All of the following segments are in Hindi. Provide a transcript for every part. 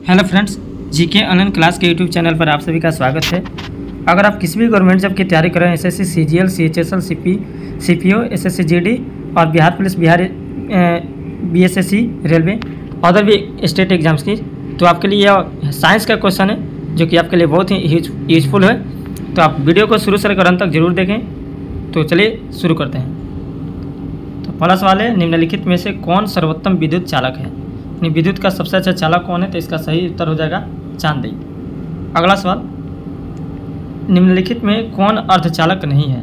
Hello friends, GK online class के यूट्यूब चैनल पर आप सभी का स्वागत है। अगर आप किसी भी गवर्नमेंट जॉब की तैयारी कर रहे हैं, SSC, CGL, CHSL, CPO, SSC GD और Bihar police, Bihar BSSC, railway, other भी स्टेट एग्जाम्स की, तो आपके लिए यह साइंस का क्वेश्चन है जो कि आपके लिए बहुत ही यूजफुल है। तो आप वीडियो को शुरू से लेकर अंत तक जरूर देखें। तो चलिए शुरू करते हैं। तो पहला सवाल है, निम्नलिखित में से कौन सर्वोत्तम विद्युत चालक है? विद्युत का सबसे अच्छा चालक कौन है? तो इसका सही उत्तर हो जाएगा चांदी। अगला सवाल, निम्नलिखित में कौन अर्धचालक नहीं है?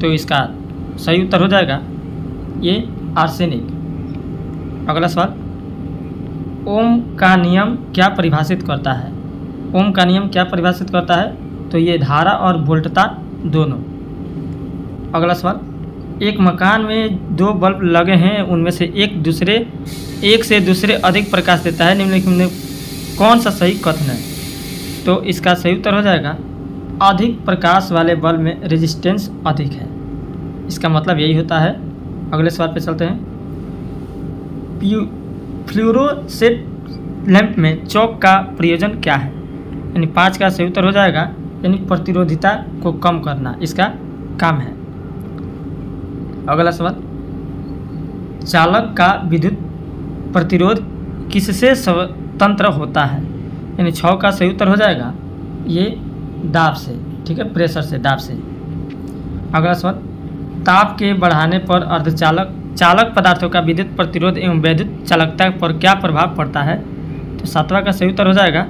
तो इसका सही उत्तर हो जाएगा ये आर्सेनिक। अगला सवाल, ओम का नियम क्या परिभाषित करता है? ओम का नियम क्या परिभाषित करता है? तो ये धारा और वोल्टता दोनों। अगला सवाल, एक मकान में दो बल्ब लगे हैं, उनमें से एक से दूसरे अधिक प्रकाश देता है, निम्नलिखित में कौन सा सही कथन है? तो इसका सही उत्तर हो जाएगा अधिक प्रकाश वाले बल्ब में रेजिस्टेंस अधिक है। इसका मतलब यही होता है। अगले सवाल पे चलते हैं। फ्लोरोसेंट लैंप में चौक का प्रयोजन क्या है? यानी 5 का सही उत्तर हो जाएगा, यानी प्रतिरोधिता को कम करना इसका काम है। अगला सवाल, चालक का विद्युत प्रतिरोध किससे स्वतंत्र होता है? यानी 6 का सही उत्तर हो जाएगा ये दाब से, ठीक है, प्रेशर से, दाब से। अगला सवाल, ताप के बढ़ाने पर चालक पदार्थों का विद्युत प्रतिरोध एवं वैद्युत चालकता पर क्या प्रभाव पड़ता है? तो 7वां का सही उत्तर हो जाएगा,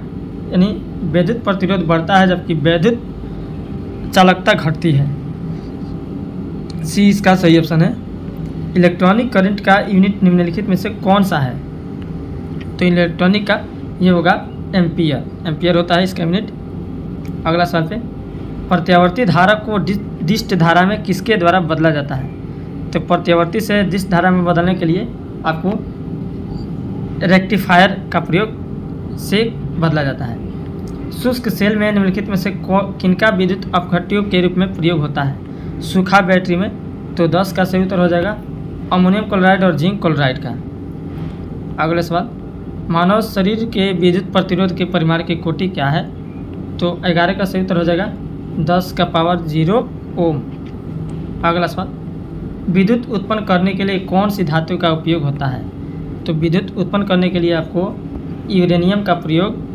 यानी वैद्युत प्रतिरोध बढ़ता है जबकि वैद्युत चालकता घटती है। सी इसका सही ऑप्शन है। इलेक्ट्रॉनिक करंट का यूनिट निम्नलिखित में से कौन सा है? तो इलेक्ट्रॉनिक का ये होगा एम्पियर होता है इसका यूनिट। अगला सवाल पे, प्रत्यावर्ती धारा को दिष्ट धारा में किसके द्वारा बदला जाता है? तो प्रत्यावर्ती से दिष्ट धारा में बदलने के लिए आपको रेक्टिफायर का प्रयोग से बदला जाता है। शुष्क सेल में निम्नलिखित में से किनका विद्युत अपघट्यों के रूप में प्रयोग होता है? सूखा बैटरी में, तो 10 का सही उत्तर हो जाएगा अमोनियम क्लोराइड और जिंक क्लोराइड का। अगले सवाल, मानव शरीर के विद्युत प्रतिरोध के परिमाण की कोटि क्या है? तो 11 का सही उत्तर हो जाएगा 10⁻�0 ओम। अगला सवाल, विद्युत उत्पन्न करने के लिए कौन सी धातु का उपयोग होता है? तो विद्युत उत्पन्न करने के लिए आपको यूरेनियम का प्रयोग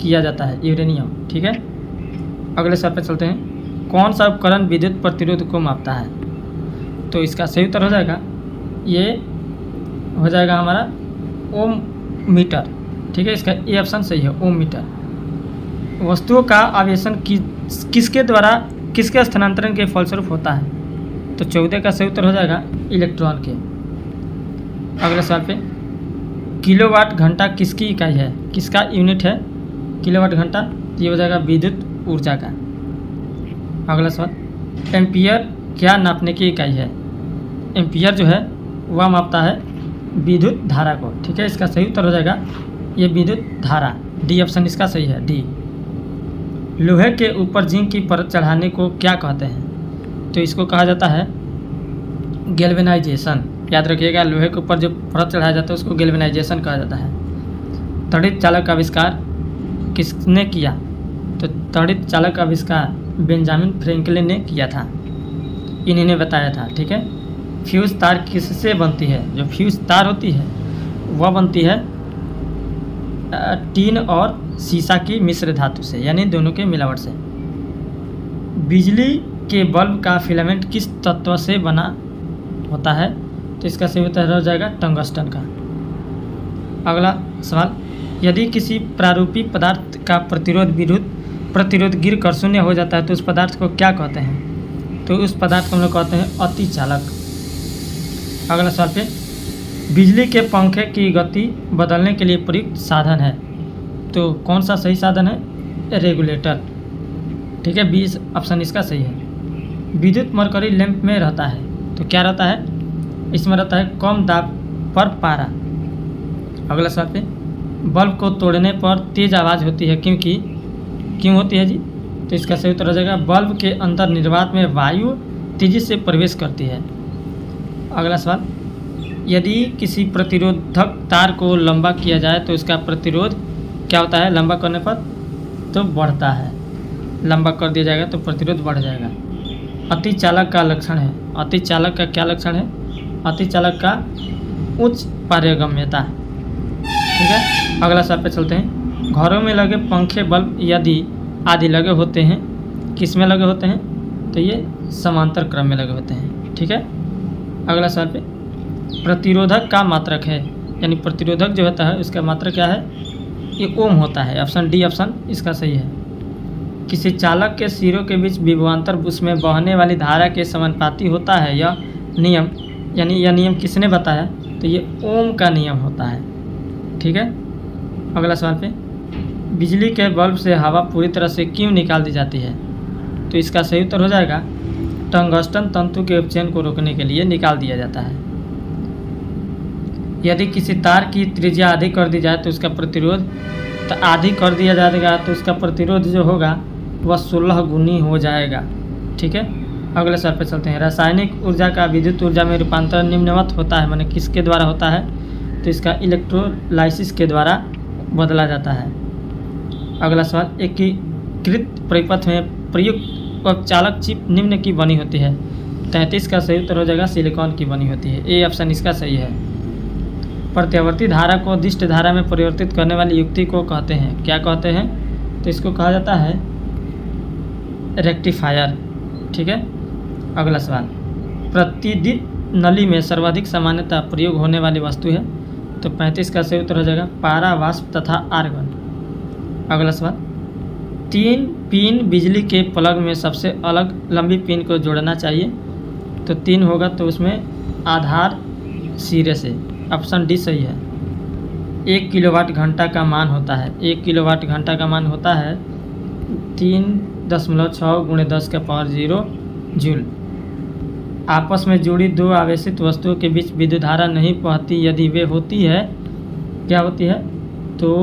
किया जाता है, यूरेनियम, ठीक है। अगले सवाल पर चलते हैं। कौन सा उपकरण विद्युत प्रतिरोध को मापता है? तो इसका सही उत्तर हो जाएगा ये हो जाएगा हमारा ओम मीटर, ठीक है। इसका ए ऑप्शन सही है, ओम मीटर। वस्तुओं का आवेशन किसके द्वारा किसके स्थानांतरण के फलस्वरूप होता है? तो 14 का सही उत्तर हो जाएगा इलेक्ट्रॉन के। अगले सवाल पे, किलोवाट घंटा किसकी इकाई है? किसका यूनिट है किलोवाट घंटा? ये हो जाएगा विद्युत ऊर्जा का। अगला सवाल, एम्पियर क्या नापने की इकाई है? एम्पियर जो है वह मापता है विद्युत धारा को, ठीक है। इसका सही उत्तर हो जाएगा ये विद्युत धारा, डी ऑप्शन इसका सही है, डी। लोहे के ऊपर जिंक की परत चढ़ाने को क्या कहते हैं? तो इसको कहा जाता है गैल्वेनाइजेशन। याद रखिएगा, लोहे के ऊपर जो परत चढ़ाया जाता है उसको गैल्वेनाइजेशन कहा जाता है। तड़ित चालक का आविष्कार किसने किया? तो तड़ित चालक का आविष्कार बेंजामिन फ्रैंकलिन ने किया था, इन्हीं ने बताया था, ठीक है। फ्यूज तार किससे बनती है? जो फ्यूज तार होती है वह बनती है टीन और सीसा की मिश्र धातु से, यानी दोनों के मिलावट से। बिजली के बल्ब का फिलामेंट किस तत्व से बना होता है? तो इसका सही उत्तर हो जाएगा टंगस्टन का। अगला सवाल, यदि किसी प्रारूपी पदार्थ का प्रतिरोध गिर कर शून्य हो जाता है तो उस पदार्थ को क्या कहते हैं? तो उस पदार्थ को हम लोग कहते हैं अतिचालक। अगला सवाल पे, बिजली के पंखे की गति बदलने के लिए प्रयुक्त साधन है, तो कौन सा सही साधन है? रेगुलेटर, ठीक है, 20 ऑप्शन इसका सही है। विद्युत मरकरी लैंप में रहता है, तो क्या रहता है? इसमें रहता है कम दाब पर पारा। अगला सवाल पे, बल्ब को तोड़ने पर तेज़ आवाज़ होती है क्यों होती है जी? तो इसका सही उत्तर हो जाएगा बल्ब के अंदर निर्वात में वायु तेजी से प्रवेश करती है। अगला सवाल, यदि किसी प्रतिरोधक तार को लंबा किया जाए तो इसका प्रतिरोध क्या होता है, लंबा करने पर तो बढ़ता है, लंबा कर दिया जाएगा तो प्रतिरोध बढ़ जाएगा। अति चालक का लक्षण है, अति चालक का क्या लक्षण है, अति चालक का उच्च पारगम्यता। ठीक है, अगला सवाल पे चलते हैं। घरों में लगे पंखे, बल्ब यदि आदि लगे होते हैं, किस में लगे होते हैं, तो ये समांतर क्रम में लगे होते हैं। ठीक है, अगला सवाल पे प्रतिरोधक का मात्रक है, यानी प्रतिरोधक जो होता है उसका मात्रक क्या है, ये ओम होता है। ऑप्शन डी ऑप्शन इसका सही है। किसी चालक के सिरों के बीच विभवांतर उसमें बहने वाली धारा के समानुपाती होता है। यह नियम, यानी यह नियम किसने बताया, तो ये ओम का नियम होता है। ठीक है, अगला सवाल पे बिजली के बल्ब से हवा पूरी तरह से क्यों निकाल दी जाती है, तो इसका सही उत्तर हो जाएगा टंगस्टन तंतु के उपचयन को रोकने के लिए निकाल दिया जाता है। यदि किसी तार की त्रिज्या आधी कर दी जाए तो उसका प्रतिरोध, तो आधी कर दिया जाएगा तो उसका प्रतिरोध जो होगा वह 16 गुनी हो जाएगा। ठीक है, अगले सवाल पर चलते हैं। रासायनिक ऊर्जा का विद्युत ऊर्जा में रूपांतरण निम्नवत होता है, माने किसके द्वारा होता है, तो इसका इलेक्ट्रोलाइसिस के द्वारा बदला जाता है। अगला सवाल, एकीकृत परिपथ में प्रयुक्त उपचालक चिप निम्न की बनी होती है। 33 का सही उत्तर हो जाएगा सिलिकॉन की बनी होती है। ए ऑप्शन इसका सही है। प्रत्यावर्ती धारा को दिष्ट धारा में परिवर्तित करने वाली युक्ति को कहते हैं, क्या कहते हैं, तो इसको कहा जाता है रेक्टिफायर। ठीक है, अगला सवाल, प्रतिदीप्त नली में सर्वाधिक सामान्यतः प्रयोग होने वाली वस्तु है, तो 35 का सही उत्तर हो जाएगा पारा, वाष्प तथा आर्गन। अगला सवाल, 3 पिन बिजली के प्लग में सबसे अलग लंबी पिन को जोड़ना चाहिए, तो 3 होगा, तो उसमें आधार सिरे से। ऑप्शन डी सही है। 1 किलोवाट घंटा का मान होता है, 1 किलोवाट घंटा का मान होता है 3.6 × 10⁻0 जूल। आपस में जुड़ी दो आवेशित वस्तुओं के बीच विद्युत धारा नहीं बहती, यदि वे होती है, क्या होती है, तो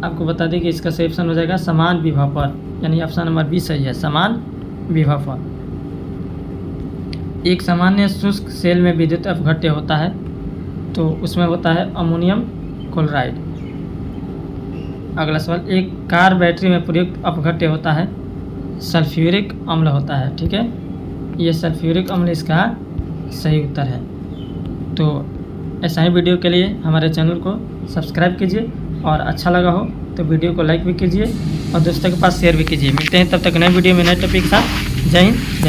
आपको बता दें कि इसका सही ऑप्शन हो जाएगा समान विभव पर, यानी ऑप्शन नंबर बी सही है, समान विभव पर। एक सामान्य शुष्क सेल में विद्युत अपघट्य होता है, तो उसमें होता है अमोनियम क्लोराइड। अगला सवाल, एक कार बैटरी में प्रयुक्त अपघट्य होता है सल्फ्यूरिक अम्ल होता है। ठीक है, ये सल्फ्यूरिक अम्ल इसका सही उत्तर है। तो ऐसा ही वीडियो के लिए हमारे चैनल को सब्सक्राइब कीजिए, और अच्छा लगा हो तो वीडियो को लाइक भी कीजिए और दोस्तों के पास शेयर भी कीजिए। मिलते हैं तब तक नए वीडियो में नए टॉपिक के साथ। जय हिंद।